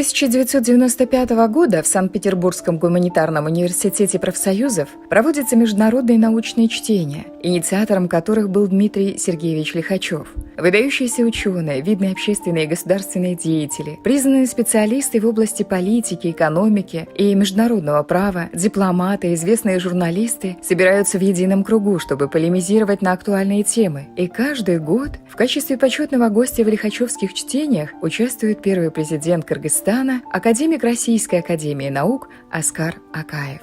1995 года в Санкт-Петербургском гуманитарном университете профсоюзов проводятся международные научные чтения, инициатором которых был Дмитрий Сергеевич Лихачев. Выдающиеся ученые, видные общественные и государственные деятели, признанные специалисты в области политики, экономики и международного права, дипломаты, известные журналисты собираются в едином кругу, чтобы полемизировать на актуальные темы. И каждый год в качестве почетного гостя в лихачевских чтениях участвует первый президент Кыргызстана, академик Российской академии наук Аскар Акаев.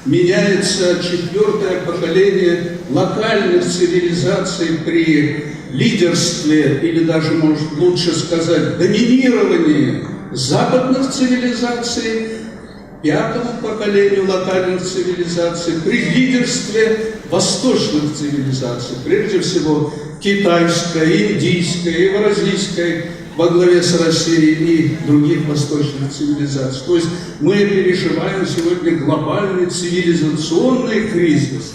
Меняется четвертое поколение локальных цивилизаций при лидерстве, или даже, может, лучше сказать, доминировании западных цивилизаций, пятому поколению локальных цивилизаций при лидерстве восточных цивилизаций, прежде всего китайской, индийской, евразийской, во главе с Россией и других восточных цивилизаций. То есть мы переживаем сегодня глобальный цивилизационный кризис.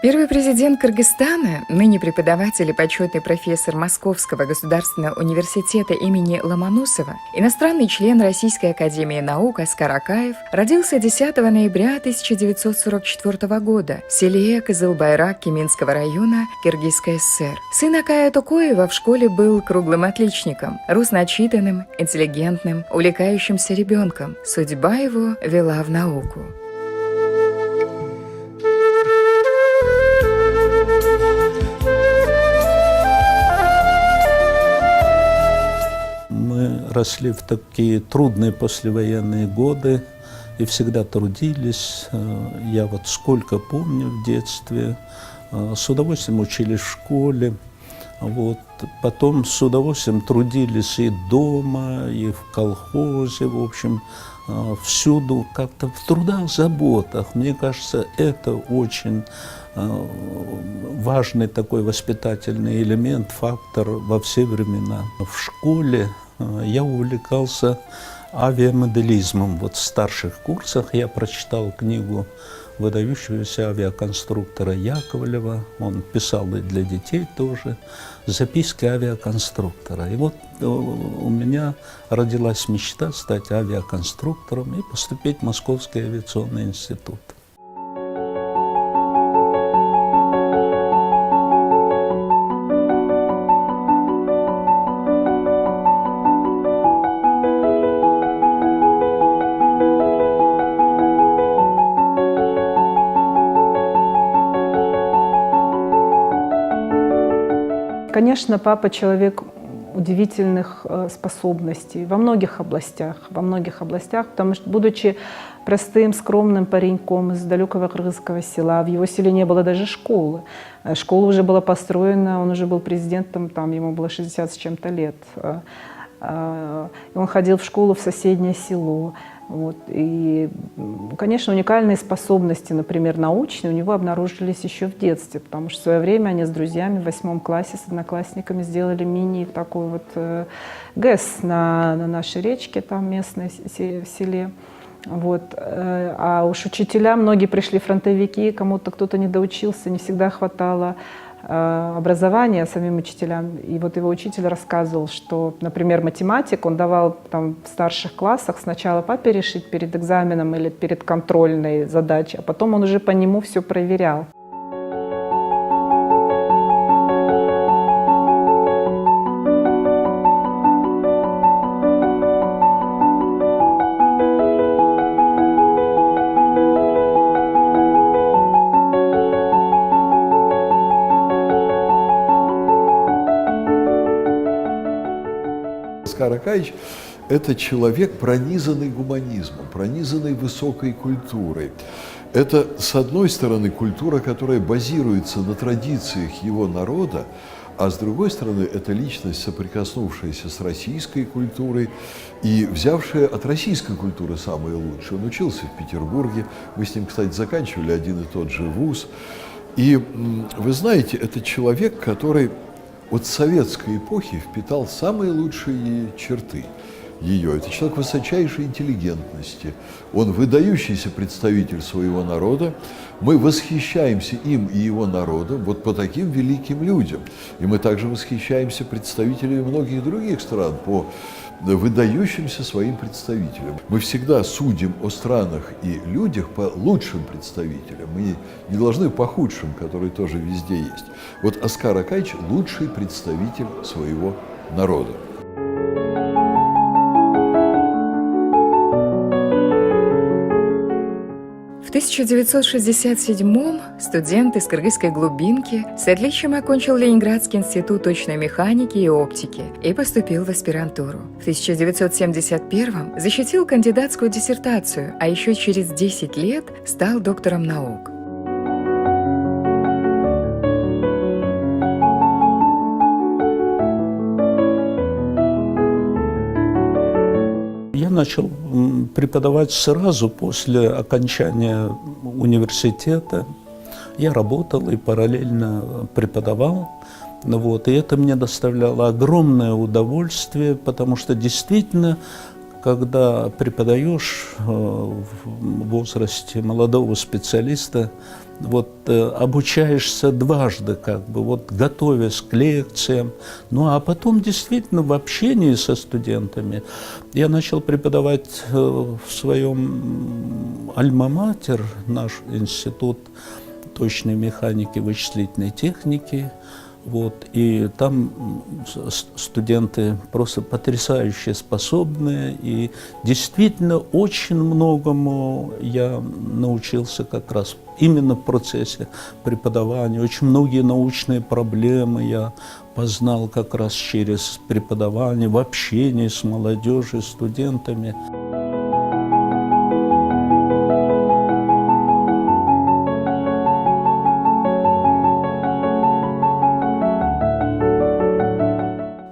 Первый президент Кыргызстана, ныне преподаватель и почетный профессор Московского государственного университета имени Ломоносова, иностранный член Российской академии наук Аскар Акаев, родился 10 ноября 1944 года в селе Кызылбайрак Кеминского района Киргизской ССР. Сын Акая Токоева в школе был круглым отличником, рос начитанным, интеллигентным, увлекающимся ребенком. Судьба его вела в науку. Росли в такие трудные послевоенные годы и всегда трудились. Я вот сколько помню в детстве, с удовольствием учились в школе, вот. Потом с удовольствием трудились и дома, и в колхозе, в общем, всюду как-то в трудах, заботах. Мне кажется, это очень важный такой воспитательный элемент, фактор во все времена. В школе я увлекался авиамоделизмом. Вот в старших курсах я прочитал книгу выдающегося авиаконструктора Яковлева. Он писал и для детей тоже записки авиаконструктора. И вот у меня родилась мечта стать авиаконструктором и поступить в Московский авиационный институт. Конечно, папа человек удивительных способностей во многих областях, потому что, будучи простым, скромным пареньком из далекого кыргызского села, в его селе не было даже школы. Школа уже была построена, он уже был президентом, там ему было 60 с чем-то лет. Он ходил в школу в соседнее село. Вот. И, конечно, уникальные способности, например, научные, у него обнаружились еще в детстве, потому что в свое время они с друзьями в 8 классе, с одноклассниками сделали такой вот ГЭС на нашей речке, там местной, в селе. Вот. А уж учителя, многие пришли фронтовики, кому-то кто-то не доучился, не всегда хватало образования самим учителям. И вот его учитель рассказывал, что, например, математик он давал там в старших классах сначала папе решить перед экзаменом или перед контрольной задачей, а потом он уже по нему все проверял. Аскар Акаевич – это человек, пронизанный гуманизмом, пронизанный высокой культурой. Это, с одной стороны, культура, которая базируется на традициях его народа, а с другой стороны, это личность, соприкоснувшаяся с российской культурой и взявшая от российской культуры самое лучшее. Он учился в Петербурге, мы с ним, кстати, заканчивали один и тот же вуз. И вы знаете, это человек, который от советской эпохи впитал самые лучшие черты ее. Это человек высочайшей интеллигентности, он выдающийся представитель своего народа. Мы восхищаемся им и его народом вот по таким великим людям. И мы также восхищаемся представителями многих других стран по выдающимся своим представителям. Мы всегда судим о странах и людях по лучшим представителям. Мы не должны по худшим, которые тоже везде есть. Вот Оскар Акаевич – лучший представитель своего народа. В 1967-м студент из кыргызской глубинки с отличием окончил Ленинградский институт точной механики и оптики и поступил в аспирантуру. В 1971-м защитил кандидатскую диссертацию, а еще через 10 лет стал доктором наук. Я начал преподавать сразу после окончания университета. Я работал и параллельно преподавал. Вот, и это мне доставляло огромное удовольствие, потому что действительно, когда преподаешь в возрасте молодого специалиста, вот обучаешься дважды, как бы, вот готовясь к лекциям. Ну а потом действительно в общении со студентами я начал преподавать в своем альма-матер, наш институт точной механики, вычислительной техники. Вот, и там студенты просто потрясающе способные, и действительно очень многому я научился как раз именно в процессе преподавания. Очень многие научные проблемы я познал как раз через преподавание, в общении с молодежью, студентами.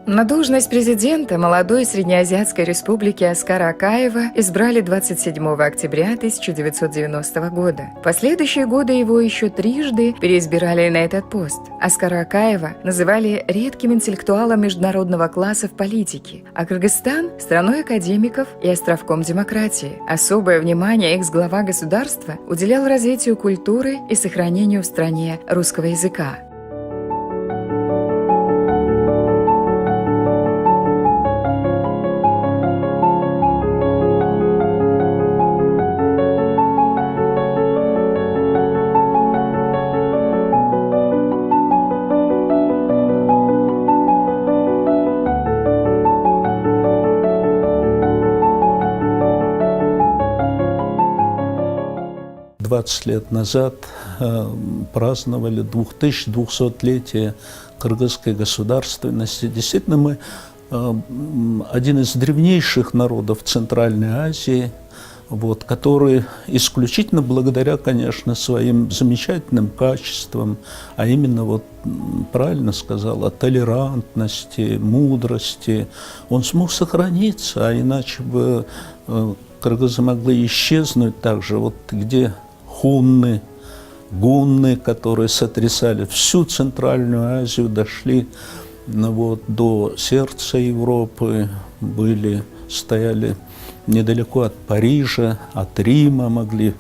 На должность президента молодой Среднеазиатской республики Оскара Акаева избрали 27 октября 1990 года. В последующие годы его еще трижды переизбирали на этот пост. Оскара Акаева называли редким интеллектуалом международного класса в политике, а Кыргызстан – страной академиков и островком демократии. Особое внимание экс-глава государства уделял развитию культуры и сохранению в стране русского языка. «20 лет назад праздновали 2200-летие кыргызской государственности. Действительно, мы один из древнейших народов Центральной Азии, вот, который исключительно благодаря, конечно, своим замечательным качествам, а именно, вот, правильно сказала, толерантности, мудрости, он смог сохраниться, а иначе бы кыргызы могли исчезнуть также, вот где хунны, гунны, которые сотрясали всю Центральную Азию, дошли вот, до сердца Европы, стояли недалеко от Парижа, от Рима, могли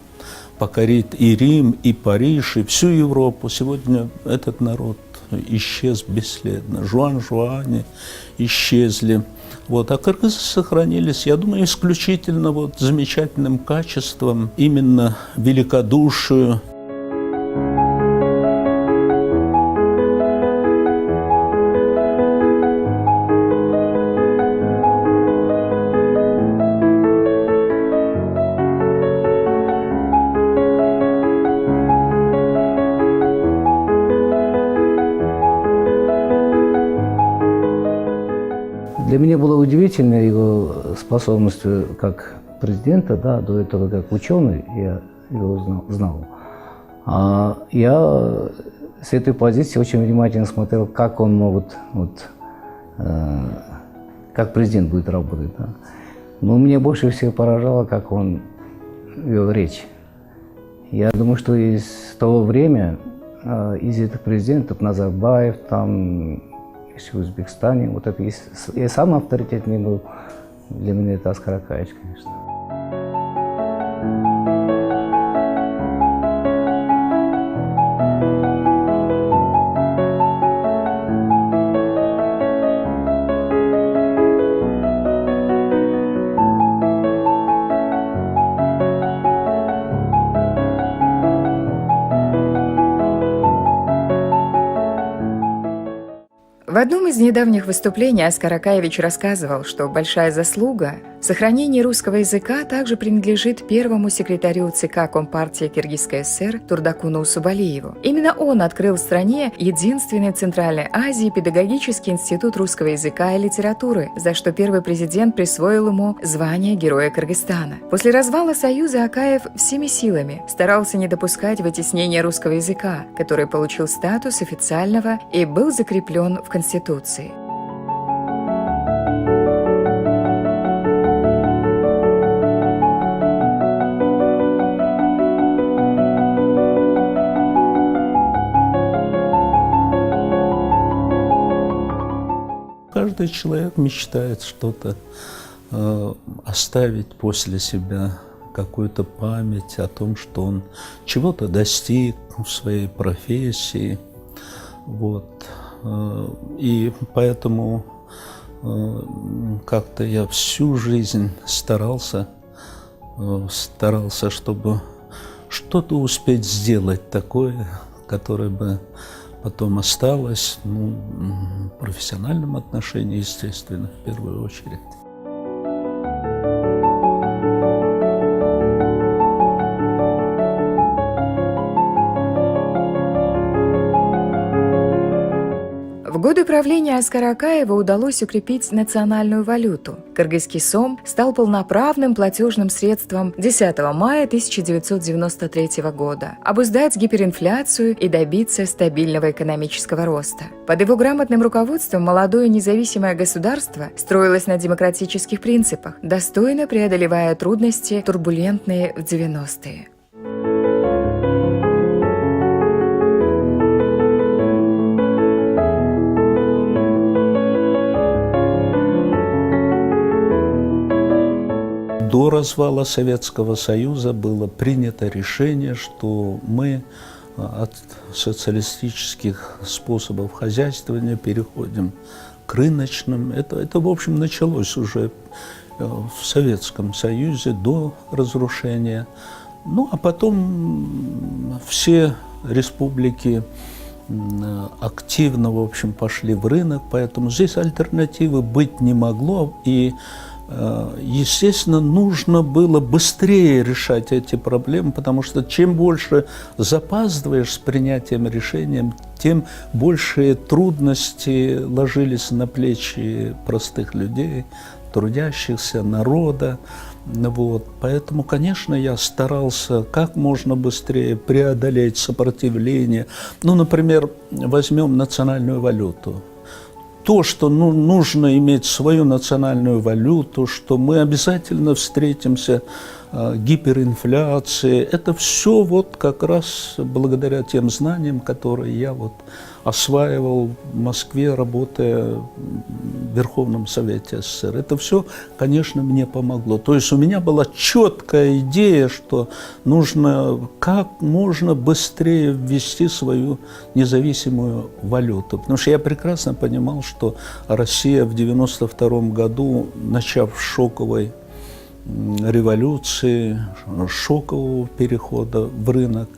покорить и Рим, и Париж, и всю Европу. Сегодня этот народ исчез бесследно. Жуан-Жуани исчезли. Вот, а кыргызы сохранились, я думаю, исключительно вот замечательным качеством, именно великодушию. Для меня было удивительно его способностью как президента, да, до этого как ученый, я его знал. А я с этой позиции очень внимательно смотрел, как он может, как президент будет работать. Да. Но меня больше всего поражало, как он вел речь. Я думаю, что из того времени, из этих президентов, Назарбаев, там, еще в Узбекистане. Вот это и самый авторитетный был для меня это Оскар Акаевич, конечно. В одном из недавних выступлений Оскар Акаевич рассказывал, что большая заслуга в сохранении русского языка также принадлежит первому секретарю ЦК Компартии Киргизской ССР Турдакуну Усубалиеву. Именно он открыл в стране единственный в Центральной Азии педагогический институт русского языка и литературы, за что первый президент присвоил ему звание Героя Кыргызстана. После развала Союза Акаев всеми силами старался не допускать вытеснения русского языка, который получил статус официального и был закреплен в Конституции. Каждый человек мечтает что-то оставить после себя, какую-то память о том, что он чего-то достиг в своей профессии. Вот. И поэтому как-то я всю жизнь старался, чтобы что-то успеть сделать такое, которое бы потом осталось, в профессиональном отношении, естественно, в первую очередь. В годы правления Оскара Акаева удалось укрепить национальную валюту. Кыргызский сом стал полноправным платежным средством 10 мая 1993 года, обуздать гиперинфляцию и добиться стабильного экономического роста. Под его грамотным руководством молодое независимое государство строилось на демократических принципах, достойно преодолевая трудности, турбулентные в 90-е. До развала Советского Союза было принято решение, что мы от социалистических способов хозяйствования переходим к рыночным. Это в общем, началось уже в Советском Союзе до разрушения. Ну, а потом все республики активно, в общем, пошли в рынок, поэтому здесь альтернативы быть не могло, и естественно, нужно было быстрее решать эти проблемы, потому что чем больше запаздываешь с принятием решения, тем большие трудности ложились на плечи простых людей, трудящихся, народа. Вот. Поэтому, конечно, я старался как можно быстрее преодолеть сопротивление. Ну, например, возьмем национальную валюту. То, что нужно иметь свою национальную валюту, что мы обязательно встретимся гиперинфляции, это все вот как раз благодаря тем знаниям, которые я вот осваивал в Москве, работая в Верховном Совете СССР. Это все, конечно, мне помогло. То есть у меня была четкая идея, что нужно как можно быстрее ввести свою независимую валюту. Потому что я прекрасно понимал, что Россия в 1992 году, начав шоковой революции, шокового перехода в рынок,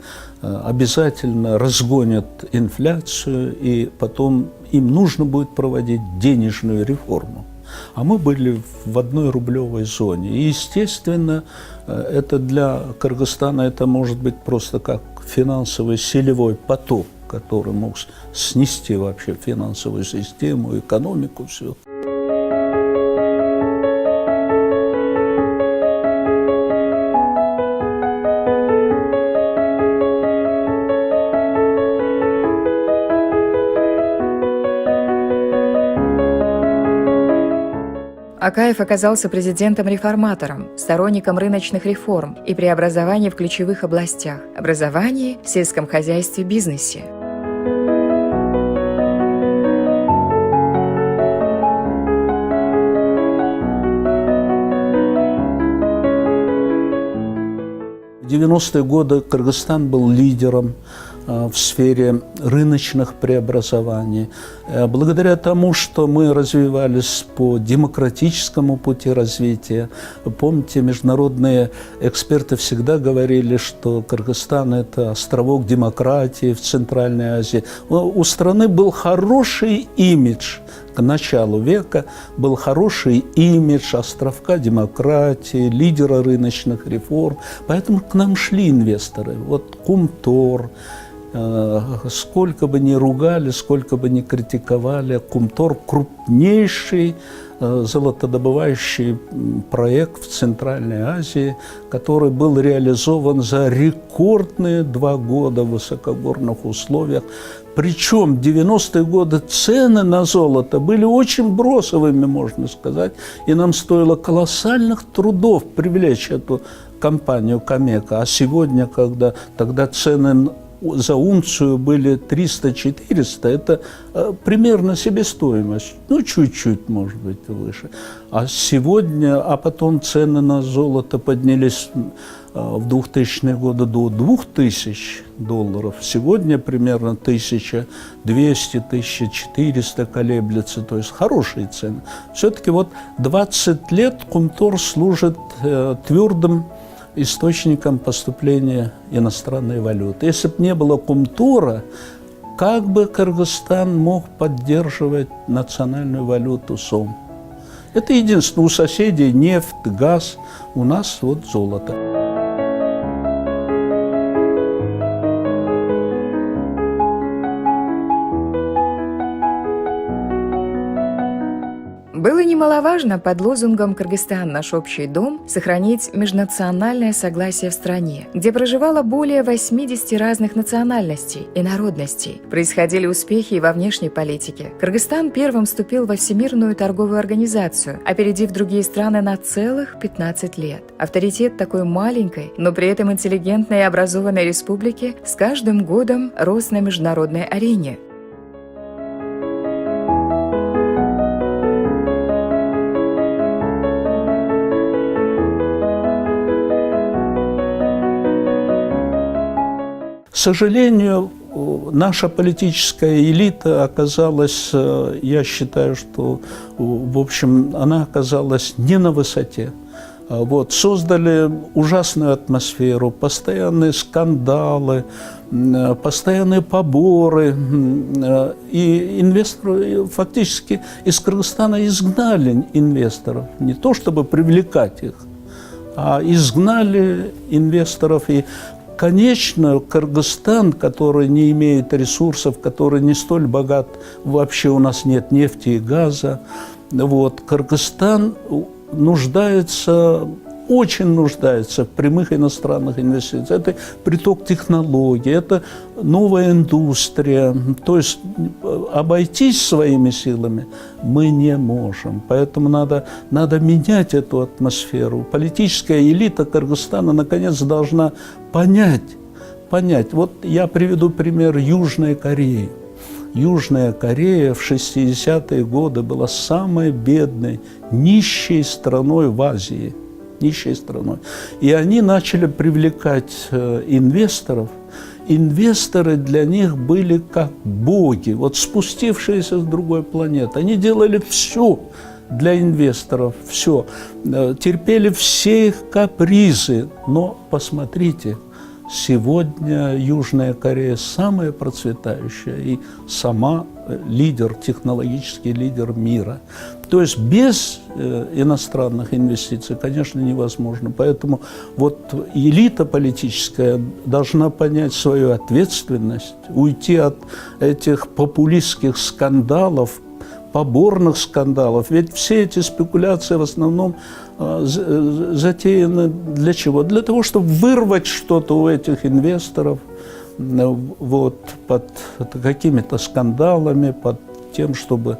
обязательно разгонят инфляцию, и потом им нужно будет проводить денежную реформу. А мы были в одной рублевой зоне. И, естественно, это для Кыргызстана это может быть просто как финансовый селевой поток, который мог снести вообще финансовую систему, экономику, все. Акаев оказался президентом-реформатором, сторонником рыночных реформ и преобразований в ключевых областях – образовании, сельском хозяйстве, бизнесе. 90-е годы Кыргызстан был лидером в сфере рыночных преобразований. Благодаря тому, что мы развивались по демократическому пути развития, помните, международные эксперты всегда говорили, что Кыргызстан – это островок демократии в Центральной Азии. У страны был хороший имидж. К началу века был хороший имидж островка демократии, лидера рыночных реформ. Поэтому к нам шли инвесторы. Вот Кумтор, сколько бы ни ругали, сколько бы ни критиковали, Кумтор – крупнейший золотодобывающий проект в Центральной Азии, который был реализован за рекордные 2 года в высокогорных условиях. Причем в 90-е годы цены на золото были очень бросовыми, можно сказать, и нам стоило колоссальных трудов привлечь эту компанию Камека. А сегодня, когда тогда цены за унцию были 300-400, это примерно себестоимость, ну, чуть-чуть, может быть, выше. А сегодня, а потом цены на золото поднялись в 2000-е годы до $2000. Сегодня примерно 1200-1400 колеблется, то есть хорошие цены. Все-таки вот 20 лет Кумтор служит твердым источником поступления иностранной валюты. Если бы не было Кумтора, как бы Кыргызстан мог поддерживать национальную валюту сом? Это единственное. У соседей нефть, газ, у нас вот золото. Было немаловажно под лозунгом «Кыргызстан – наш общий дом» сохранить межнациональное согласие в стране, где проживало более 80 разных национальностей и народностей. Происходили успехи и во внешней политике. Кыргызстан первым вступил во Всемирную торговую организацию, опередив другие страны на целых 15 лет. Авторитет такой маленькой, но при этом интеллигентной и образованной республики с каждым годом рос на международной арене. К сожалению, наша политическая элита оказалась, я считаю, что, в общем, она оказалась не на высоте. Вот, создали ужасную атмосферу, постоянные скандалы, постоянные поборы. И инвесторы фактически из Кыргызстана изгнали инвесторов. Не то чтобы привлекать их, а изгнали инвесторов. И конечно, Кыргызстан, который не имеет ресурсов, который не столь богат, вообще у нас нет нефти и газа, вот, Кыргызстан очень нуждается в прямых иностранных инвестициях. Это приток технологий, это новая индустрия. То есть обойтись своими силами мы не можем. Поэтому надо менять эту атмосферу. Политическая элита Кыргызстана наконец должна понять. Вот я приведу пример Южной Кореи. Южная Корея в 60-е годы была самой бедной, нищей страной в Азии. Нищей страной. И они начали привлекать инвесторов. Инвесторы для них были как боги, вот спустившиеся с другой планеты. Они делали все для инвесторов, все. Терпели все их капризы. Но посмотрите, сегодня Южная Корея самая процветающая и сама лидер, технологический лидер мира. То есть без иностранных инвестиций, конечно, невозможно. Поэтому вот элита политическая должна понять свою ответственность, уйти от этих популистских скандалов, поборных скандалов. Ведь все эти спекуляции в основном затеяны для чего? Для того, чтобы вырвать что-то у этих инвесторов вот, под какими-то скандалами, под тем, чтобы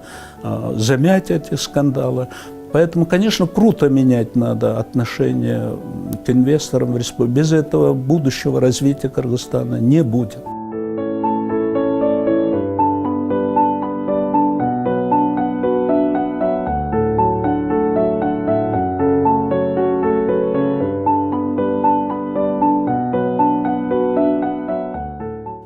замять эти скандалы. Поэтому, конечно, круто менять надо отношение к инвесторам в республике. Без этого будущего развития Кыргызстана не будет.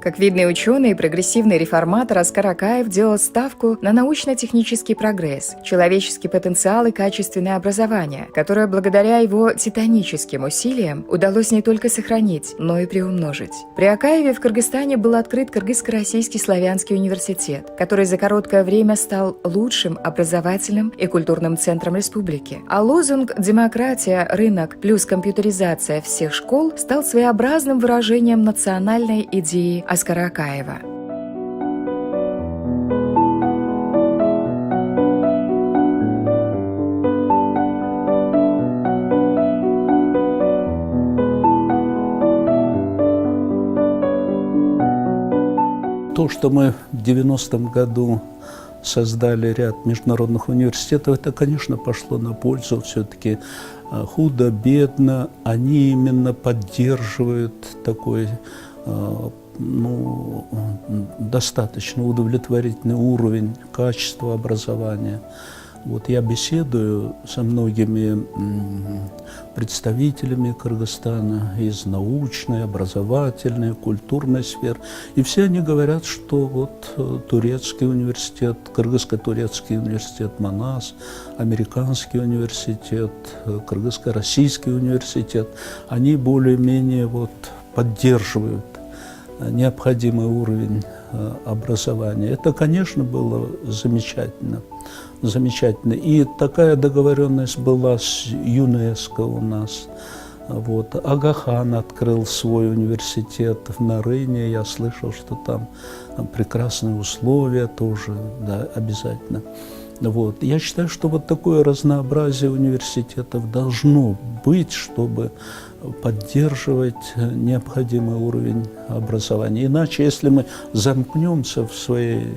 Как видный ученый и прогрессивный реформатор, Оскар Акаев делал ставку на научно-технический прогресс, человеческий потенциал и качественное образование, которое благодаря его титаническим усилиям удалось не только сохранить, но и приумножить. При Акаеве в Кыргызстане был открыт Кыргызско-Российский славянский университет, который за короткое время стал лучшим образовательным и культурным центром республики. А лозунг «Демократия, рынок плюс компьютеризация всех школ» стал своеобразным выражением национальной идеи Оскара Акаева. То, что мы в 90-м году создали ряд международных университетов, это, конечно, пошло на пользу. Все-таки худо-бедно они именно поддерживают такой достаточно удовлетворительный уровень качества образования. Вот я беседую со многими представителями Кыргызстана из научной, образовательной, культурной сферы, и все они говорят, что вот турецкий университет, кыргызско-турецкий университет МАНАС, американский университет, кыргызско-российский университет, они более-менее вот поддерживают необходимый уровень образования. Это, конечно, было замечательно. Замечательно. И такая договоренность была с ЮНЕСКО у нас. Вот. Агахан открыл свой университет в Нарыне. Я слышал, что там прекрасные условия тоже, да, обязательно. Вот. Я считаю, что вот такое разнообразие университетов должно быть, чтобы поддерживать необходимый уровень образования. Иначе, если мы замкнемся в своей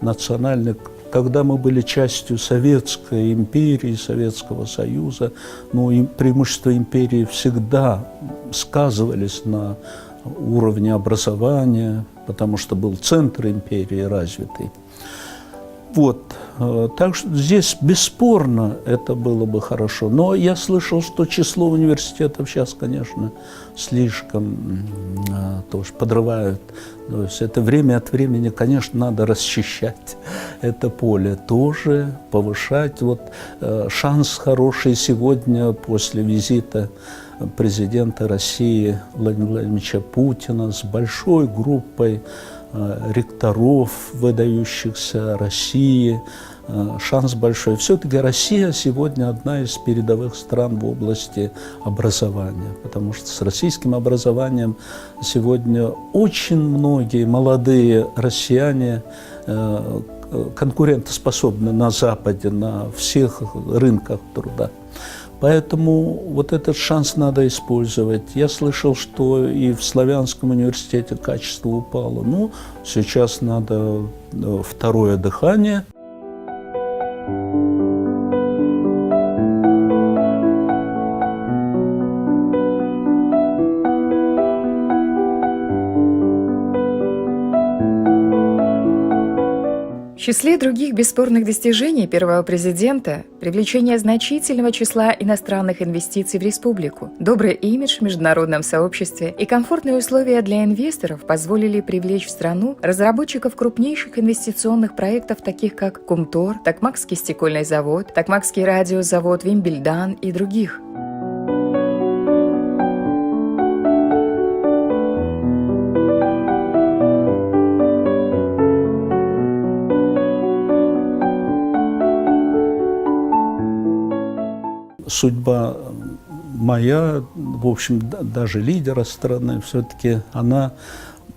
национальной... Когда мы были частью Советской империи, Советского Союза, и преимущества империи всегда сказывались на уровне образования, потому что был центр империи развитый. Вот. Так что здесь бесспорно это было бы хорошо. Но я слышал, что число университетов сейчас, конечно, слишком тоже подрывают. То есть это время от времени, конечно, надо расчищать это поле тоже, повышать. Вот шанс хороший сегодня после визита президента России Владимира Владимировича Путина с большой группой ректоров, выдающихся России, шанс большой. Все-таки Россия сегодня одна из передовых стран в области образования, потому что с российским образованием сегодня очень многие молодые россияне конкурентоспособны на Западе, на всех рынках труда. Поэтому вот этот шанс надо использовать. Я слышал, что и в Славянском университете качество упало. Сейчас надо второе дыхание. В числе других бесспорных достижений первого президента – привлечение значительного числа иностранных инвестиций в республику. Добрый имидж в международном сообществе и комфортные условия для инвесторов позволили привлечь в страну разработчиков крупнейших инвестиционных проектов, таких как Кумтор, Токмакский стекольный завод, Токмакский радиозавод Вимбельдан и других. Судьба моя, в общем, даже лидера страны, все-таки она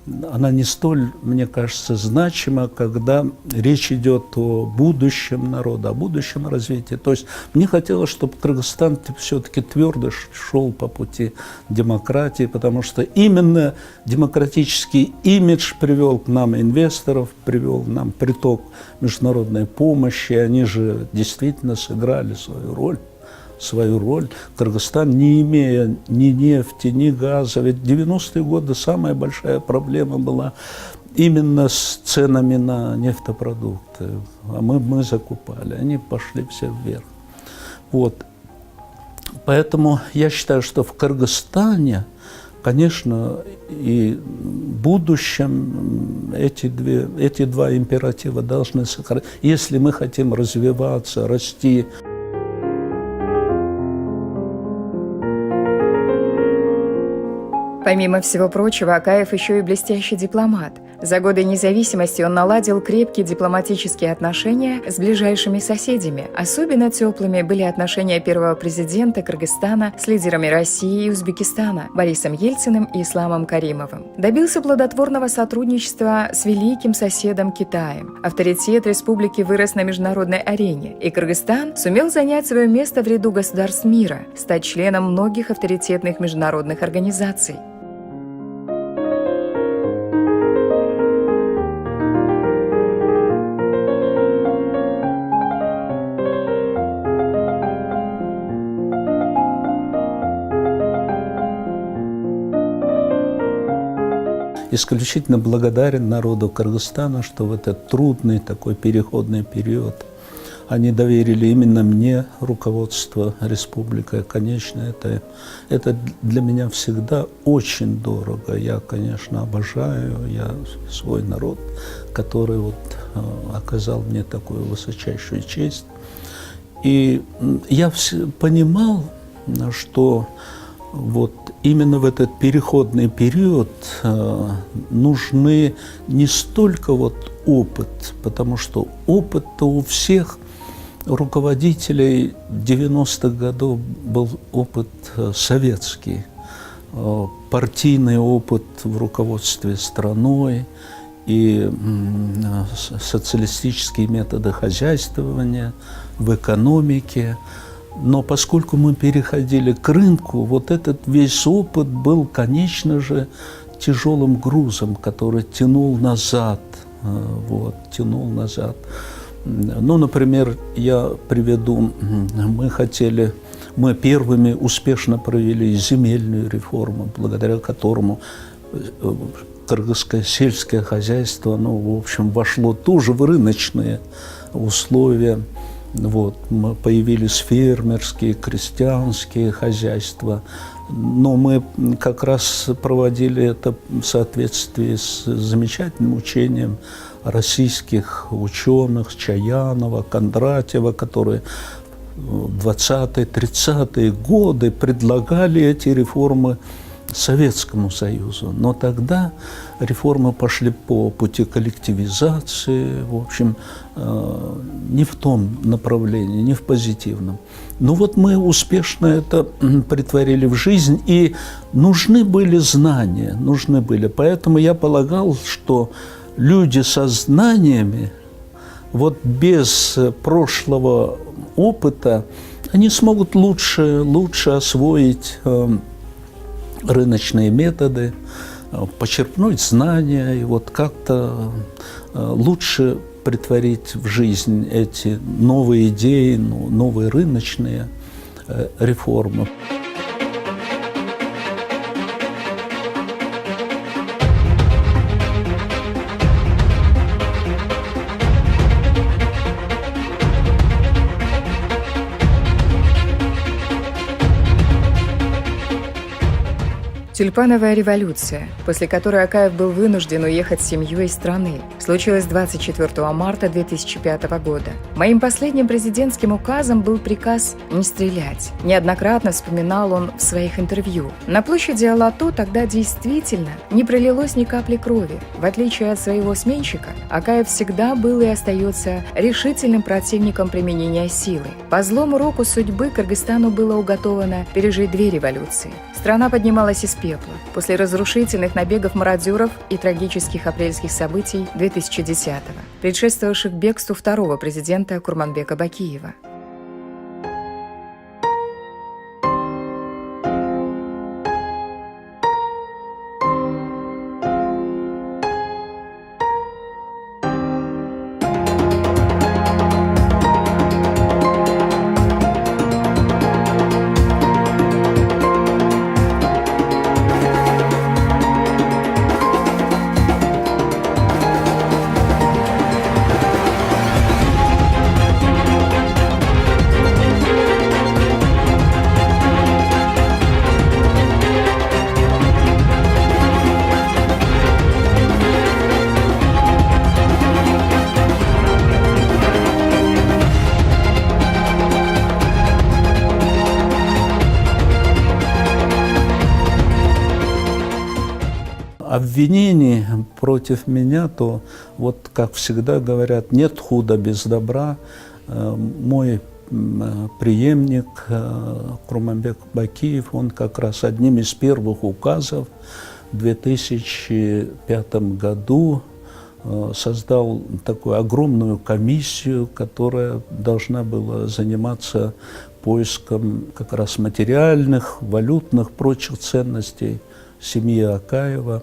не столь, мне кажется, значима, когда речь идет о будущем народа, о будущем развитии. То есть мне хотелось, чтобы Кыргызстан все-таки твердо шел по пути демократии, потому что именно демократический имидж привел к нам инвесторов, привел к нам приток международной помощи, они же действительно сыграли свою роль. Кыргызстан, не имея ни нефти, ни газа, ведь в 90-е годы самая большая проблема была именно с ценами на нефтепродукты. А мы закупали, они пошли все вверх. Вот. Поэтому я считаю, что в Кыргызстане конечно, и в будущем эти два императива должны сохранить. Если мы хотим развиваться, расти. Помимо всего прочего, Акаев еще и блестящий дипломат. За годы независимости он наладил крепкие дипломатические отношения с ближайшими соседями. Особенно теплыми были отношения первого президента Кыргызстана с лидерами России и Узбекистана Борисом Ельциным и Исламом Каримовым. Добился плодотворного сотрудничества с великим соседом Китаем. Авторитет республики вырос на международной арене, и Кыргызстан сумел занять свое место в ряду государств мира, стать членом многих авторитетных международных организаций. Исключительно благодарен народу Кыргызстана, что в этот трудный такой переходный период они доверили именно мне руководство республикой. Конечно, это для меня всегда очень дорого. Я, конечно, обожаю свой народ, который оказал мне такую высочайшую честь. И я понимал, что именно в этот переходный период нужны не столько опыт, потому что опыт-то у всех руководителей 90-х годов был опыт советский, партийный опыт в руководстве страной и социалистические методы хозяйствования в экономике. Но поскольку мы переходили к рынку, этот весь опыт был, конечно же, тяжелым грузом, который тянул назад. Ну, например, я приведу, мы первыми успешно провели земельную реформу, благодаря которому кыргызское сельское хозяйство, вошло тоже в рыночные условия. Появились фермерские, крестьянские хозяйства, но мы как раз проводили это в соответствии с замечательным учением российских ученых Чаянова, Кондратьева, которые в 20-е, 30-е годы предлагали эти реформы Советскому Союзу. Но тогда реформы пошли по пути коллективизации, не в том направлении, не в позитивном. Но мы успешно это претворили в жизнь, и нужны были знания, Поэтому я полагал, что люди со знаниями, без прошлого опыта, они смогут лучше освоить рыночные методы, почерпнуть знания и как-то лучше претворить в жизнь эти новые идеи, новые рыночные реформы. Тюльпановая революция, после которой Акаев был вынужден уехать с семьей из страны, случилась 24 марта 2005 года. Моим последним президентским указом был приказ не стрелять. Неоднократно вспоминал он в своих интервью. На площади Алату тогда действительно не пролилось ни капли крови. В отличие от своего сменщика, Акаев всегда был и остается решительным противником применения силы. По злому року судьбы Кыргызстану было уготовано пережить две революции. Страна поднималась из пепла после разрушительных набегов мародеров и трагических апрельских событий 2010-го, предшествовавших бегству второго президента Курманбека Бакиева. обвинений против меня, то вот, как всегда говорят, нет худа без добра. Мой преемник Курманбек Бакиев, он как раз одним из первых указов в 2005 году создал такую огромную комиссию, которая должна была заниматься поиском как раз материальных, валютных, прочих ценностей семьи Акаева.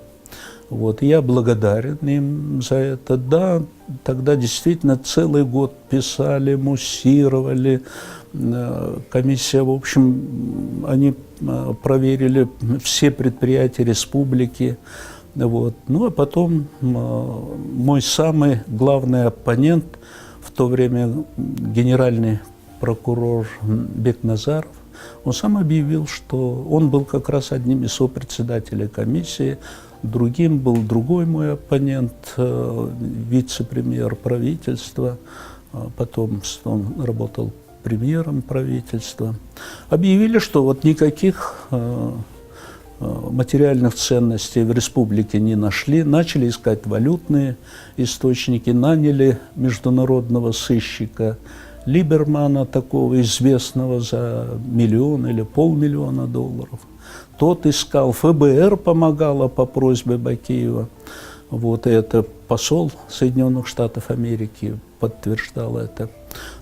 Вот. Я благодарен им за это. Да, тогда действительно целый год писали, муссировали. Комиссия, в общем, они проверили все предприятия республики. Вот. Ну, а потом мой самый главный оппонент, в то время генеральный прокурор Бекназаров, он сам объявил, что он был как раз одним из сопредседателей комиссии, другим был другой мой оппонент, вице-премьер правительства, потом он работал премьером правительства. Объявили, что вот никаких материальных ценностей в республике не нашли, начали искать валютные источники, наняли международного сыщика Либермана, такого известного за $1 или $500 000. Тот искал, ФБР помогало по просьбе Бакиева. Вот, и это посол Соединенных Штатов Америки подтверждал это.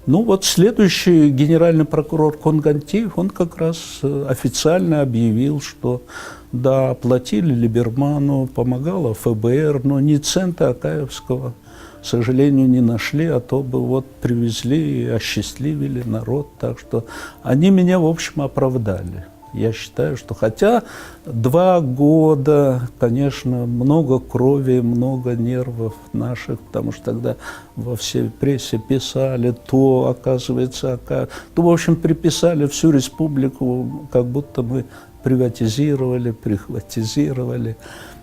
Ну вот следующий генеральный прокурор Конгантиев, он как раз официально объявил, что да, платили Либерману, помогало ФБР, но ни цента Акаевского, к сожалению, не нашли, а то бы вот привезли и осчастливили народ. Так что они меня, в общем, оправдали. Я считаю, что хотя 2 года, конечно, много крови, много нервов наших, потому что тогда во всей прессе писали, то, оказывается, то, в общем, приписали всю республику, как будто мы приватизировали, прихватизировали.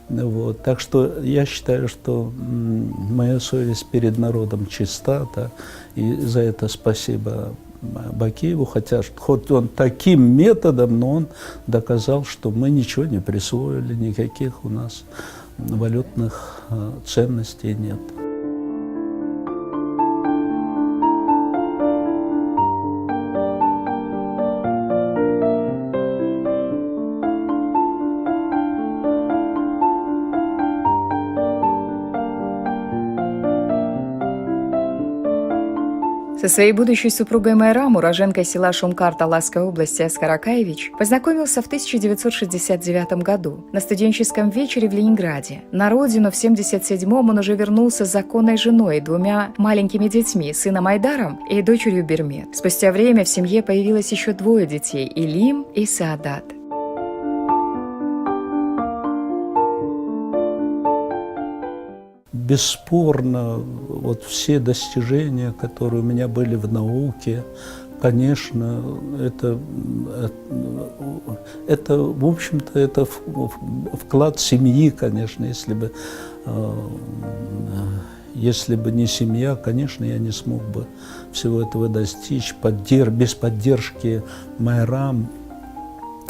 Вот. Так что я считаю, что моя совесть перед народом чиста, да, и за это спасибо Бакиеву, хотя хоть он таким методом, но он доказал, что мы ничего не присвоили, никаких у нас валютных ценностей нет. Со своей будущей супругой Майрам, уроженкой села Шумкар Таласской области Аскар Акаевич, познакомился в 1969 году на студенческом вечере в Ленинграде. На родину в 1977-м он уже вернулся с законной женой и 2 маленькими детьми, сыном Айдаром и дочерью Бермет. Спустя время в семье появилось еще 2 детей – Илим и Саадат. Бесспорно, вот все достижения, которые у меня были в науке, конечно, это в общем-то, это вклад семьи, конечно, если бы не семья, конечно, я не смог бы всего этого достичь без поддержки Майрам.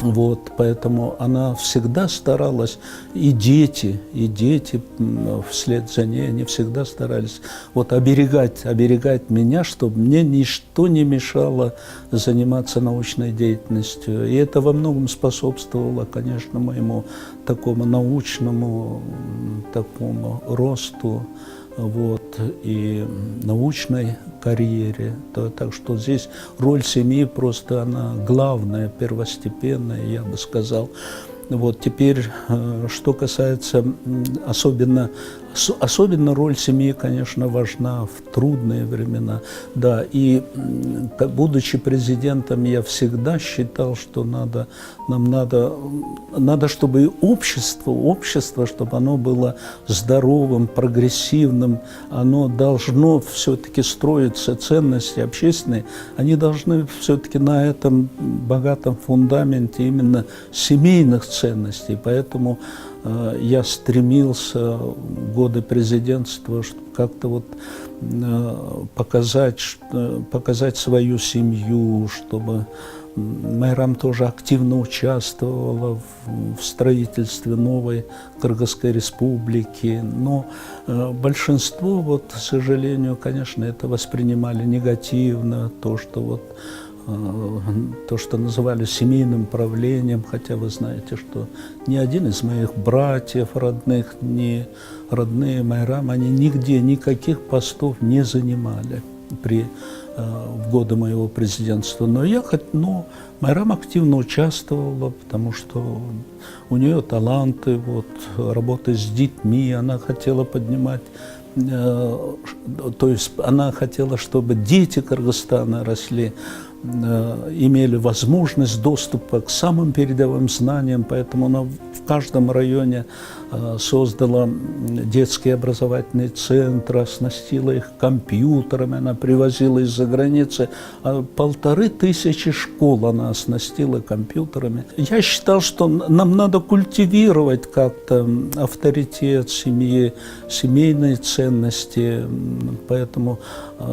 Вот, поэтому она всегда старалась, и дети вслед за ней, они всегда старались вот оберегать меня, чтобы мне ничто не мешало заниматься научной деятельностью. И это во многом способствовало, конечно, моему такому научному такому росту, вот, и научной карьере. Так что здесь роль семьи просто она главная, первостепенная, я бы сказал. Вот теперь, что касается особенно роль семьи, конечно, важна в трудные времена. Да, и будучи президентом, я всегда считал, что надо, чтобы общество, чтобы оно было здоровым, прогрессивным, оно должно все-таки строиться, ценности общественные, они должны все-таки на этом богатом фундаменте именно семейных ценностей. Поэтому я стремился в годы президентства как-то вот показать свою семью, чтобы Майрам тоже активно участвовала в строительстве новой Кыргызской республики, но большинство, вот, к сожалению, конечно, это воспринимали негативно, то, что называли семейным правлением, хотя вы знаете, что ни один из моих братьев родных, ни родные Майрам, они нигде никаких постов не занимали в годы моего президентства. Но Майрам активно участвовала, потому что у нее таланты, вот, работы с детьми, она хотела поднимать, то есть она хотела, чтобы дети Кыргызстана росли, имели возможность доступа к самым передовым знаниям, поэтому она в каждом районе создала детские образовательные центры, оснастила их компьютерами, она привозила из-за границы 1500 школ она оснастила компьютерами. Я считал, что нам надо культивировать как-то авторитет семьи, семейные ценности, поэтому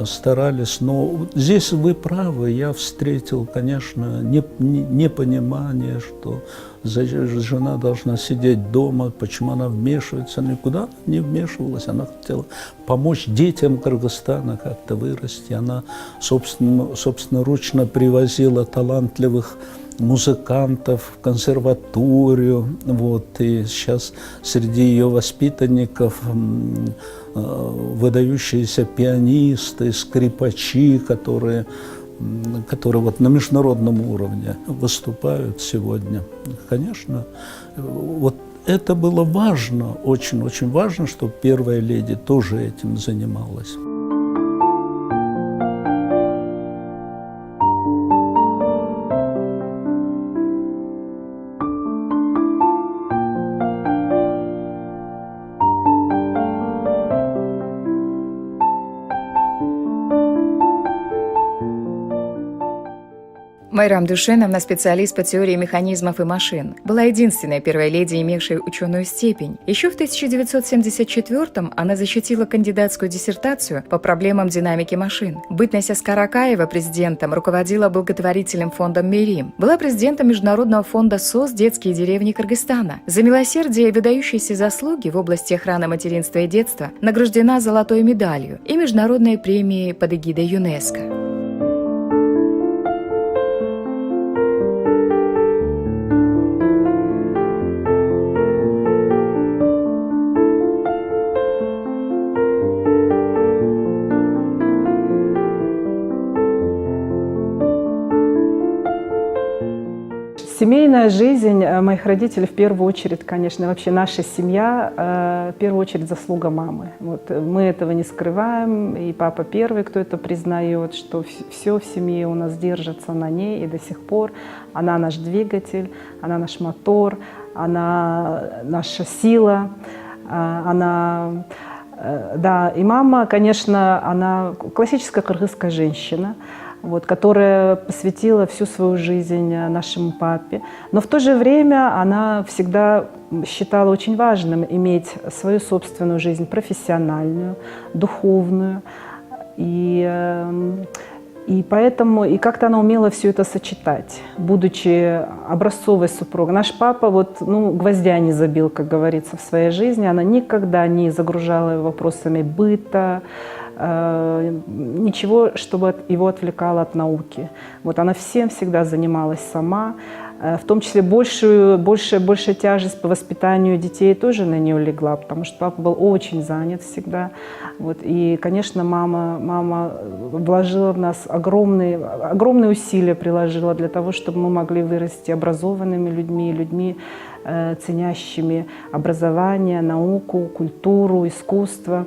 старались. Но здесь вы правы, я встретил, конечно, непонимание, что жена должна сидеть дома, почему она вмешивается, никуда не вмешивалась, она хотела помочь детям Кыргызстана как-то вырасти, она собственноручно привозила талантливых музыкантов в консерваторию, вот, и сейчас среди ее воспитанников выдающиеся пианисты, скрипачи, которые вот на международном уровне выступают сегодня. Конечно, вот это было важно, очень-очень важно, чтобы первая леди тоже этим занималась. Майрам Душеновна, специалист по теории механизмов и машин, была единственной первой леди, имевшей ученую степень. Еще в 1974-м она защитила кандидатскую диссертацию по проблемам динамики машин. Бытность Аскара Акаева президентом руководила благотворительным фондом «Мерим». Была президентом Международного фонда СОС «Детские деревни Кыргызстана». За милосердие и выдающиеся заслуги в области охраны материнства и детства награждена золотой медалью и международной премией под эгидой ЮНЕСКО. Семейная жизнь моих родителей в первую очередь, конечно, вообще наша семья, в первую очередь заслуга мамы. Вот, мы этого не скрываем, и папа первый, кто это признает, что все в семье у нас держится на ней и до сих пор. Она наш двигатель, она наш мотор, она наша сила, она... Да, и мама, конечно, она классическая кыргызская женщина, вот, которая посвятила всю свою жизнь нашему папе. Но в то же время она всегда считала очень важным иметь свою собственную жизнь, профессиональную, духовную. И поэтому, и как-то она умела все это сочетать, будучи образцовой супругой. Наш папа гвоздя не забил, как говорится, в своей жизни. Она никогда не загружала его вопросами быта, ничего, чтобы его отвлекало от науки. Вот она всем всегда занималась сама, в том числе большая тяжесть по воспитанию детей тоже на нее легла, потому что папа был очень занят всегда. Вот. И, конечно, мама вложила в нас огромные усилия, приложила для того, чтобы мы могли вырасти образованными людьми, ценящими образование, науку, культуру, искусство.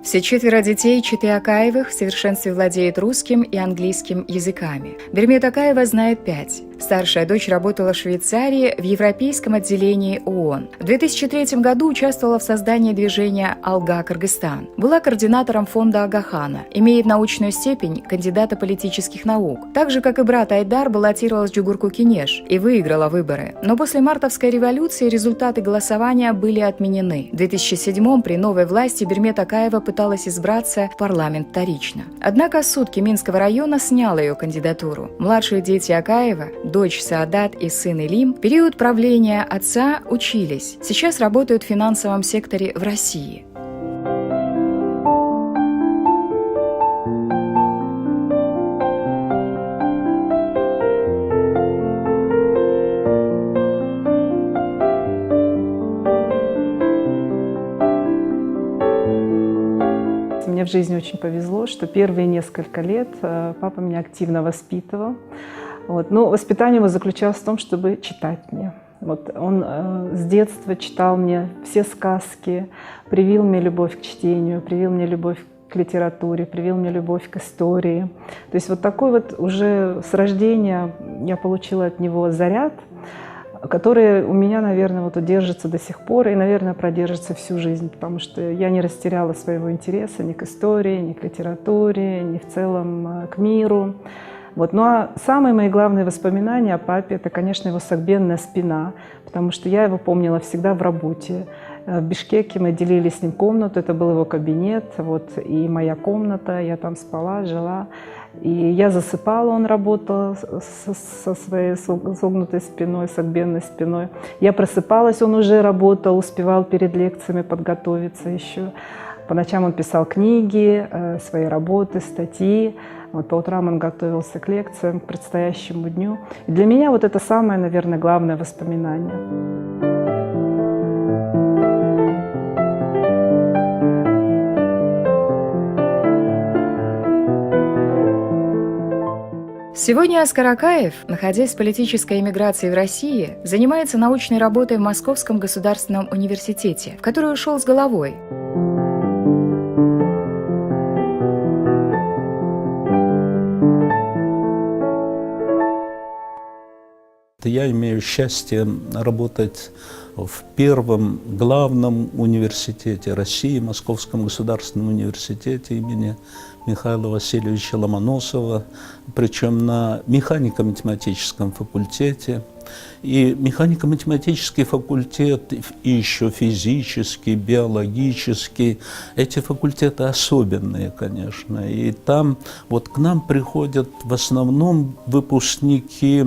Все четверо детей Читы Акаевых в совершенстве владеют русским и английским языками. Бермет Акаева знает 5. Старшая дочь работала в Швейцарии в европейском отделении ООН. В 2003 году участвовала в создании движения «Алга Кыргызстан». Была координатором фонда Агахана. Имеет научную степень кандидата политических наук. Так же, как и брат Айдар, баллотировалась в Джугурку-Кенеш и выиграла выборы. Но после мартовской революции результаты голосования были отменены. В 2007-м при новой власти Бермет Акаева пыталась избраться в парламент вторично. Однако суд Кеминского района снял ее кандидатуру. Младшие дети Акаева, дочь Саадат и сын Илим, в период правления отца учились. Сейчас работают в финансовом секторе в России. Мне в жизни очень повезло, что первые несколько лет папа меня активно воспитывал. Но воспитание его заключалось в том, чтобы читать мне. Он с детства читал мне все сказки, привил мне любовь к чтению, привил мне любовь к литературе, привил мне любовь к истории. То есть такой уже с рождения я получила от него заряд, который у меня, наверное, держится до сих пор и, наверное, продержится всю жизнь, потому что я не растеряла своего интереса ни к истории, ни к литературе, ни в целом к миру. А самые мои главные воспоминания о папе – это, конечно, его согбенная спина, потому что я его помнила всегда в работе. В Бишкеке мы делили с ним комнату, это был его кабинет, и моя комната, я там спала, жила. И я засыпала, он работал со своей согнутой спиной, согбенной спиной. Я просыпалась, он уже работал, успевал перед лекциями подготовиться еще. По ночам он писал книги, свои работы, статьи. По утрам он готовился к лекциям, к предстоящему дню. И для меня это самое, наверное, главное воспоминание. Сегодня Аскар Акаев, находясь в политической эмиграции в России, занимается научной работой в Московском государственном университете, в который ушел с головой. Я имею счастье работать в первом главном университете России, Московском государственном университете имени Михаила Васильевича Ломоносова, причем на механико-математическом факультете. И механико-математический факультет, и еще физический, биологический, эти факультеты особенные, конечно. И там к нам приходят в основном выпускники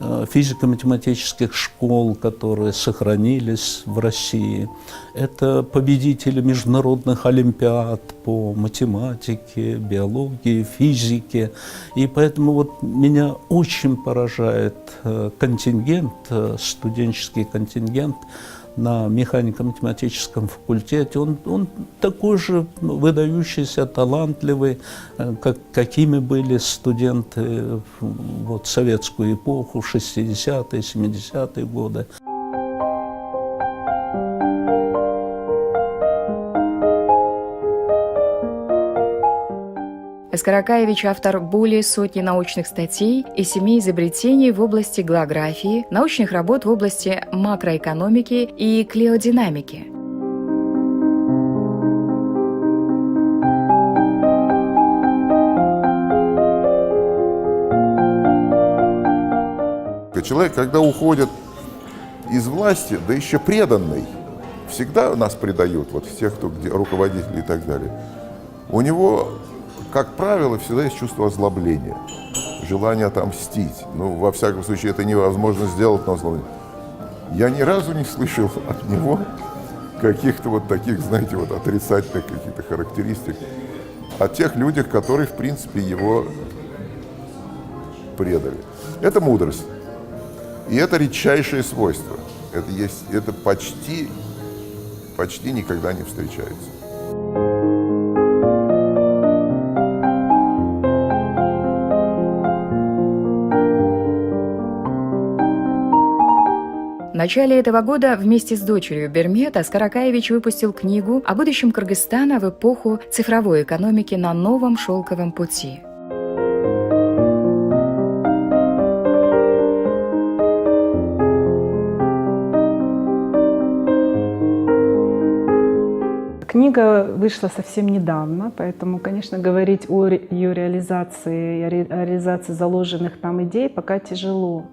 физико-математических школ, которые сохранились в России. Это победители международных олимпиад по математике, биологии, физике. И поэтому меня очень поражает контингент, студенческий контингент на механико-математическом факультете. Он такой же выдающийся, талантливый, какими были студенты в советскую эпоху, 60-е, 70-е годы. Аскар Акаевич – автор более сотни научных статей и 7 изобретений в области географии, научных работ в области макроэкономики и клеодинамики. Человек, когда уходит из власти, да еще преданный, всегда нас предают, всех, кто руководители и так далее, у него, как правило, всегда есть чувство озлобления, желание отомстить. Во всяком случае, это невозможно сделать на озлобление. Я ни разу не слышал от него каких-то таких, знаете, отрицательных каких-то характеристик о тех людях, которые, в принципе, его предали. Это мудрость. И это редчайшее свойство. Это почти никогда не встречается. В начале этого года вместе с дочерью Бермет Аскар Акаевич выпустил книгу о будущем Кыргызстана в эпоху цифровой экономики на новом шелковом пути. Книга вышла совсем недавно, поэтому, конечно, говорить о ее реализации, о реализации заложенных там идей пока тяжело.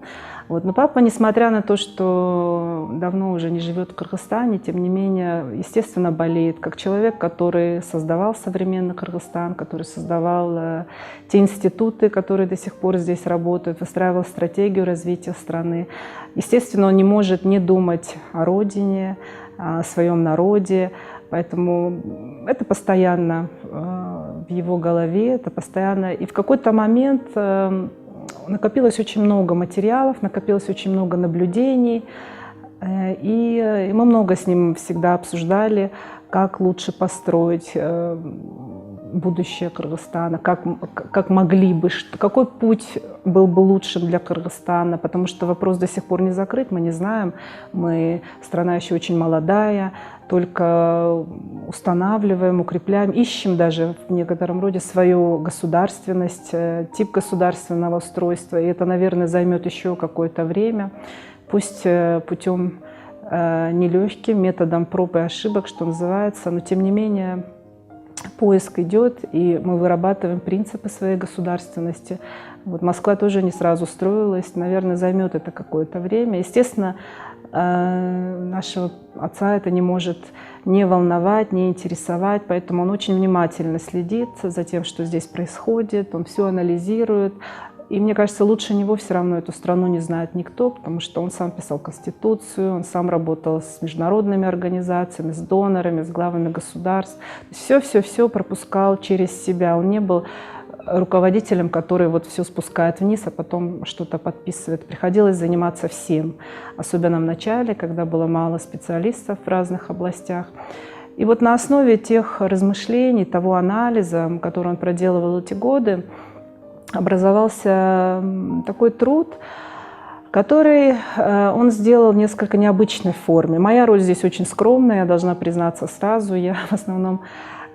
Вот. Но папа, несмотря на то, что давно уже не живет в Кыргызстане, тем не менее, естественно, болеет, как человек, который создавал современный Кыргызстан, который создавал те институты, которые до сих пор здесь работают, выстраивал стратегию развития страны. Естественно, он не может не думать о родине, о своем народе. Поэтому это постоянно в его голове, это постоянно. И в какой-то момент накопилось очень много материалов, накопилось очень много наблюдений. И мы много с ним всегда обсуждали, как лучше построить будущее Кыргызстана, как могли бы, какой путь был бы лучшим для Кыргызстана, потому что вопрос до сих пор не закрыт, мы не знаем, мы страна еще очень молодая, только устанавливаем, укрепляем, ищем даже в некотором роде свою государственность, тип государственного устройства, и это, наверное, займет еще какое-то время, пусть путем нелегким, методом проб и ошибок, что называется, но тем не менее поиск идет, и мы вырабатываем принципы своей государственности. Вот Москва тоже не сразу строилась, наверное, займет это какое-то время. Естественно, нашего отца это не может не волновать, не интересовать, поэтому он очень внимательно следит за тем, что здесь происходит, он все анализирует. И мне кажется, лучше него все равно эту страну не знает никто, потому что он сам писал Конституцию, он сам работал с международными организациями, с донорами, с главами государств. Все пропускал через себя. Он не был руководителем, который вот все спускает вниз, а потом что-то подписывает. Приходилось заниматься всем, особенно в начале, когда было мало специалистов в разных областях. И вот на основе тех размышлений, того анализа, который он проделывал эти годы, образовался такой труд, который он сделал в несколько необычной форме. Моя роль здесь очень скромная, я должна признаться сразу. Я в основном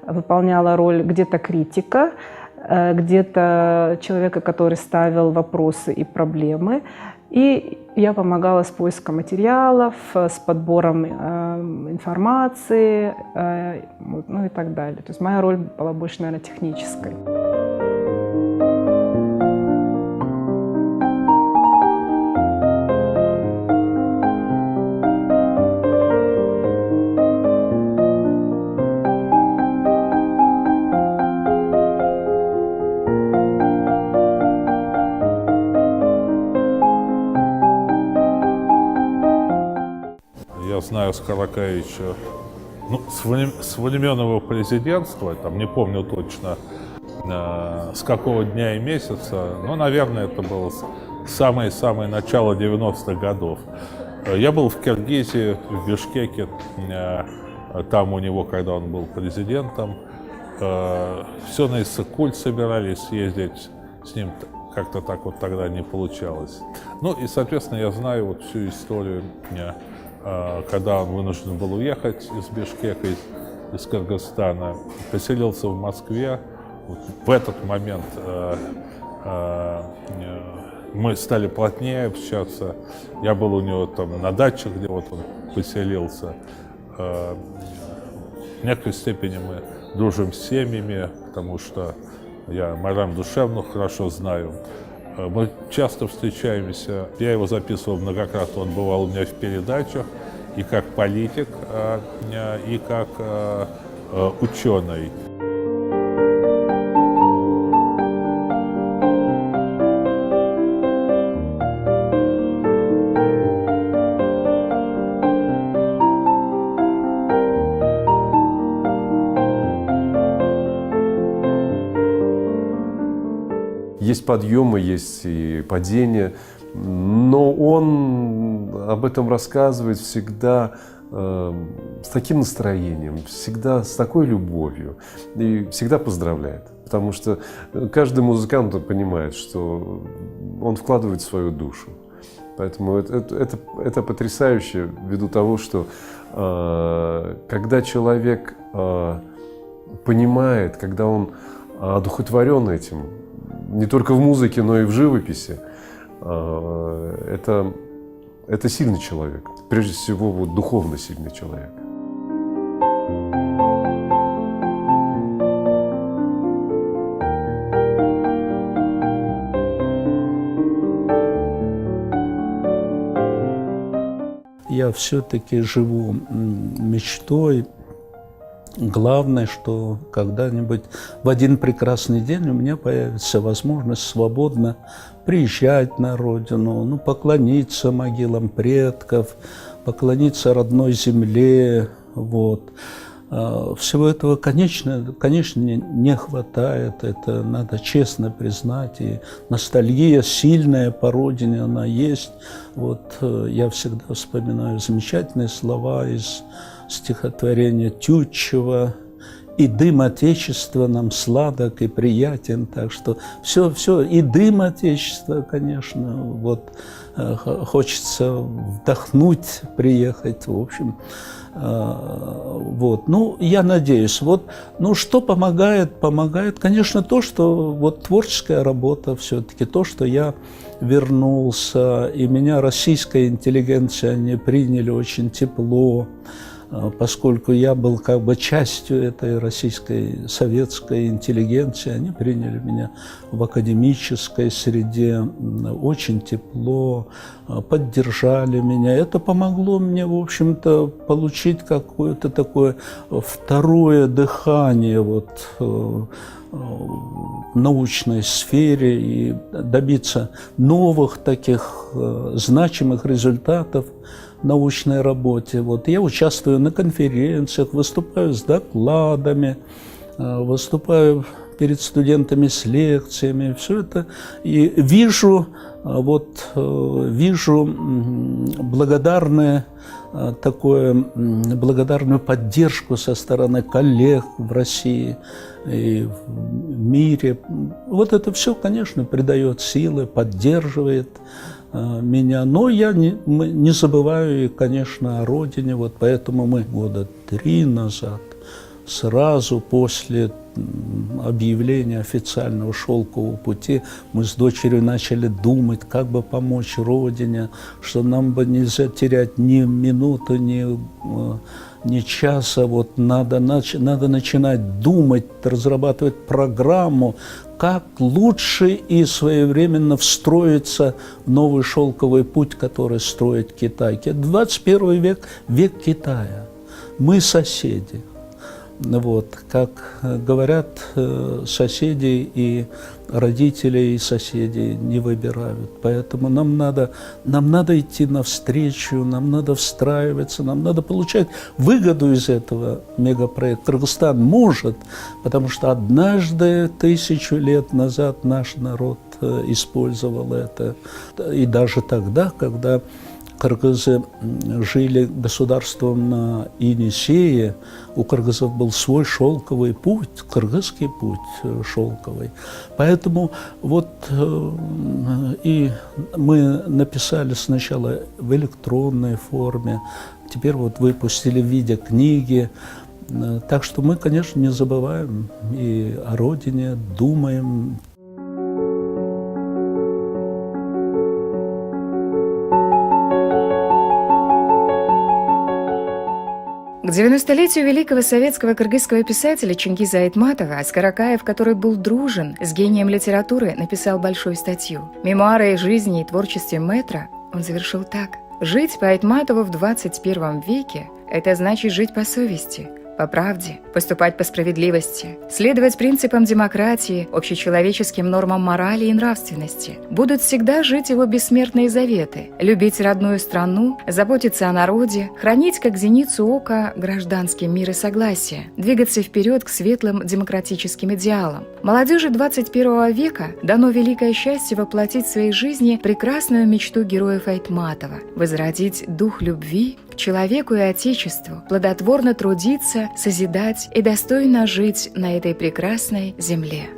выполняла роль где-то критика, где-то человека, который ставил вопросы и проблемы. И я помогала с поиском материалов, с подбором информации, ну и так далее. То есть моя роль была больше, наверное, технической. Я знаю Скорокаевича с времен его президентства, там, не помню точно, с какого дня и месяца, но, наверное, это было самое-самое начало 90-х годов. Я был в Киргизии, в Бишкеке, там у него, когда он был президентом, все на Иссык-Куль собирались съездить, с ним как-то так вот тогда не получалось. Ну и, соответственно, я знаю вот всю историю, когда он вынужден был уехать из Бишкека, из Кыргызстана, поселился в Москве. Вот в этот момент мы стали плотнее общаться. Я был у него там на даче, где вот он поселился. В некоторой степени мы дружим с семьями, потому что я Марам Душевну хорошо знаю. Мы часто встречаемся. Я его записывал многократно, он бывал у меня в передачах и как политик, и как ученый. Есть подъемы, есть и падения, но он об этом рассказывает всегда с таким настроением, всегда с такой любовью и всегда поздравляет. Потому что каждый музыкант понимает, что он вкладывает свою душу. Поэтому это потрясающе ввиду того, что когда человек понимает, когда он одухотворен этим, не только в музыке, но и в живописи, это сильный человек. Прежде всего, вот, духовно сильный человек. я все-таки живу мечтой. Главное, что когда-нибудь в один прекрасный день у меня появится возможность свободно приезжать на родину, ну, поклониться могилам предков, поклониться родной земле. Вот. Всего этого, конечно, не хватает, это надо честно признать, и ностальгия сильная по родине, она есть. Вот я всегда вспоминаю замечательные слова из стихотворения Тютчева: «И дым Отечества нам сладок и приятен». Так что все, и дым Отечества, конечно, вот хочется вдохнуть, приехать, в общем. Вот, ну, я надеюсь, вот, ну, что помогает? Помогает, конечно, то, что вот творческая работа все-таки, то, что я вернулся, и меня российская интеллигенция, они приняли очень тепло, поскольку я был как бы частью этой российской советской интеллигенции, они приняли меня в академической среде очень тепло, поддержали меня. Это помогло мне, в общем-то, получить какое-то такое второе дыхание вот в научной сфере и добиться новых таких значимых результатов в научной работе. Вот я участвую на конференциях, выступаю с докладами, выступаю перед студентами с лекциями, все это, и вижу благодарную поддержку со стороны коллег в России и в мире. Вот это все, конечно, придает силы, поддерживает меня. Но я не забываю, конечно, о родине. Вот поэтому мы года 3 назад, сразу после объявления официального шелкового пути, мы с дочерью начали думать, как бы помочь родине, что нам бы нельзя терять ни минуты, ни часа. Вот надо начинать думать, разрабатывать программу, как лучше и своевременно встроиться в новый шелковый путь, который строит Китай. 21 век – век Китая. Мы соседи. Вот, как говорят, соседи и родителей и соседей не выбирают. Поэтому нам надо идти навстречу, нам надо встраиваться, нам надо получать выгоду из этого мегапроекта. Кыргызстан может, потому что однажды, 1000 лет назад, наш народ использовал это. И даже тогда, когда кыргызы жили государством на Енисее, у кыргызов был свой шелковый путь, кыргызский путь шелковый. Поэтому вот и мы написали сначала в электронной форме, теперь вот выпустили в виде книги. Так что мы, конечно, не забываем и о родине, думаем. К 90-летию великого советского кыргызского писателя Чингиза Айтматова Аскаракаев, который был дружен с гением литературы, написал большую статью. Мемуары о жизни и творчестве мэтра он завершил так. «Жить по Айтматову в 21 веке – это значит жить по совести, по правде, поступать по справедливости, следовать принципам демократии, общечеловеческим нормам морали и нравственности. Будут всегда жить его бессмертные заветы, любить родную страну, заботиться о народе, хранить как зеницу ока гражданский мир и согласие, двигаться вперед к светлым демократическим идеалам. Молодежи 21 века дано великое счастье воплотить в своей жизни прекрасную мечту героев Айтматова, возродить дух любви к человеку и отечеству, плодотворно трудиться, созидать и достойно жить на этой прекрасной земле».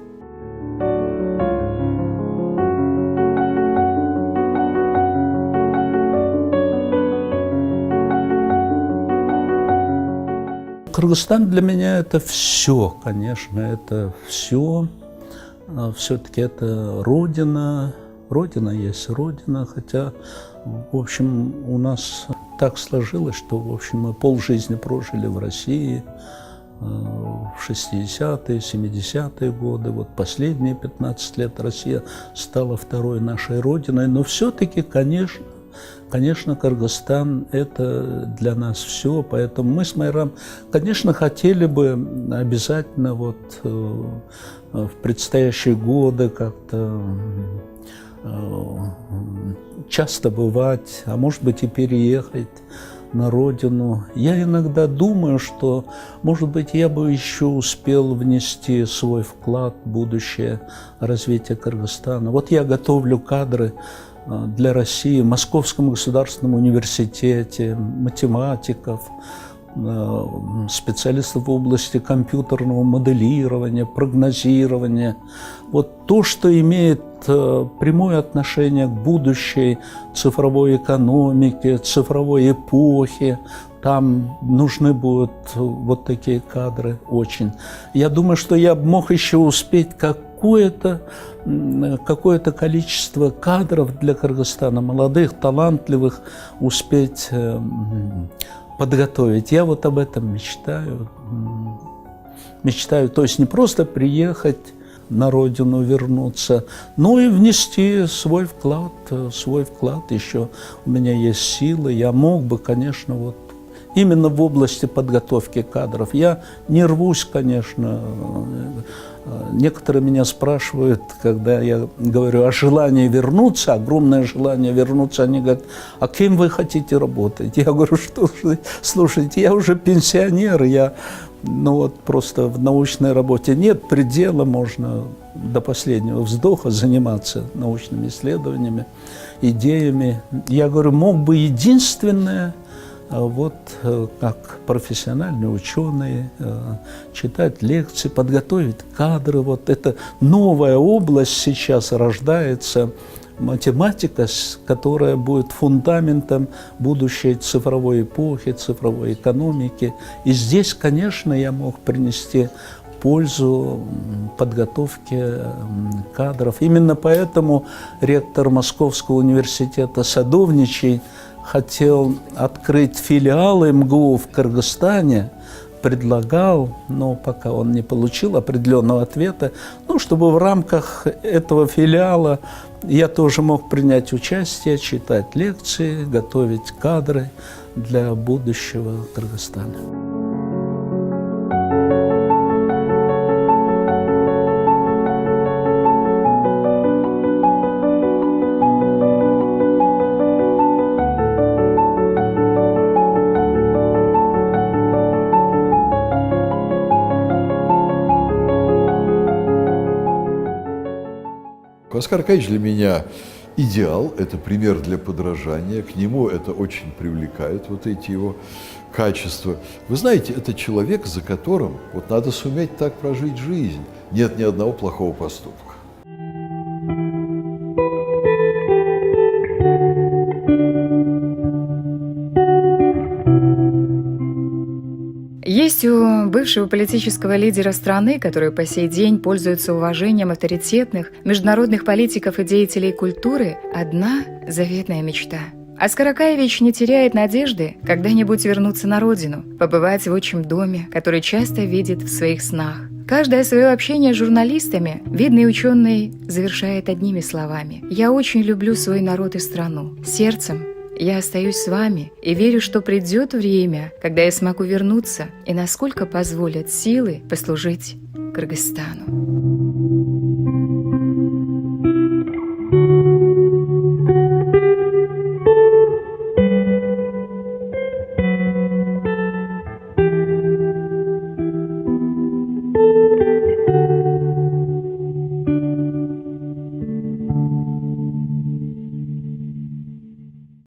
Кыргызстан для меня это все, конечно, это все. Все-таки это родина. Родина есть родина, хотя, в общем, у нас так сложилось, что, в общем, мы полжизни прожили в России, в 60-е, 70-е годы. Вот последние 15 лет Россия стала второй нашей родиной. Но все-таки, конечно, Конечно, Кыргызстан – это для нас все, поэтому мы с Майрам, конечно, хотели бы обязательно вот в предстоящие годы как-то часто бывать, а может быть и переехать на родину. Я иногда думаю, что, может быть, я бы еще успел внести свой вклад в будущее развитие Кыргызстана. Вот я готовлю кадры для России в Московском государственном университете, математиков, специалистов в области компьютерного моделирования, прогнозирования. Вот то, что имеет прямое отношение к будущей цифровой экономике, цифровой эпохе, там нужны будут вот такие кадры очень. Я думаю, что я мог еще успеть какое-то количество кадров для Кыргызстана, молодых, талантливых, успеть подготовить. Я вот об этом мечтаю. Мечтаю, то есть не просто приехать на родину, вернуться, но и внести свой вклад еще. У меня есть силы, я мог бы, конечно, вот именно в области подготовки кадров. Я не рвусь, конечно. Некоторые меня спрашивают, когда я говорю о желании вернуться, огромное желание вернуться, они говорят, а кем вы хотите работать? Я говорю, что слушайте, я уже пенсионер, просто в научной работе нет предела, можно до последнего вздоха заниматься научными исследованиями, идеями. Я говорю, мог бы единственное, вот как профессиональный ученый, читать лекции, подготовить кадры. Вот эта новая область сейчас рождается, математика, которая будет фундаментом будущей цифровой эпохи, цифровой экономики. И здесь, конечно, я мог принести пользу подготовке кадров. Именно поэтому ректор Московского университета Садовничий хотел открыть филиалы МГУ в Кыргызстане, предлагал, но пока он не получил определенного ответа, чтобы в рамках этого филиала я тоже мог принять участие, читать лекции, готовить кадры для будущего Кыргызстана. Оскар Аркадьевич для меня идеал, это пример для подражания, к нему это очень привлекает, вот эти его качества. Вы знаете, это человек, за которым надо суметь так прожить жизнь, нет ни одного плохого поступка. Есть у бывшего политического лидера страны, который по сей день пользуется уважением авторитетных международных политиков и деятелей культуры, одна заветная мечта. Оскар Акаевич не теряет надежды когда-нибудь вернуться на родину, побывать в отчим доме, который часто видит в своих снах. Каждое свое общение с журналистами видный ученый завершает одними словами: «Я очень люблю свой народ и страну. Сердцем я остаюсь с вами и верю, что придет время, когда я смогу вернуться и насколько позволят силы послужить Кыргызстану».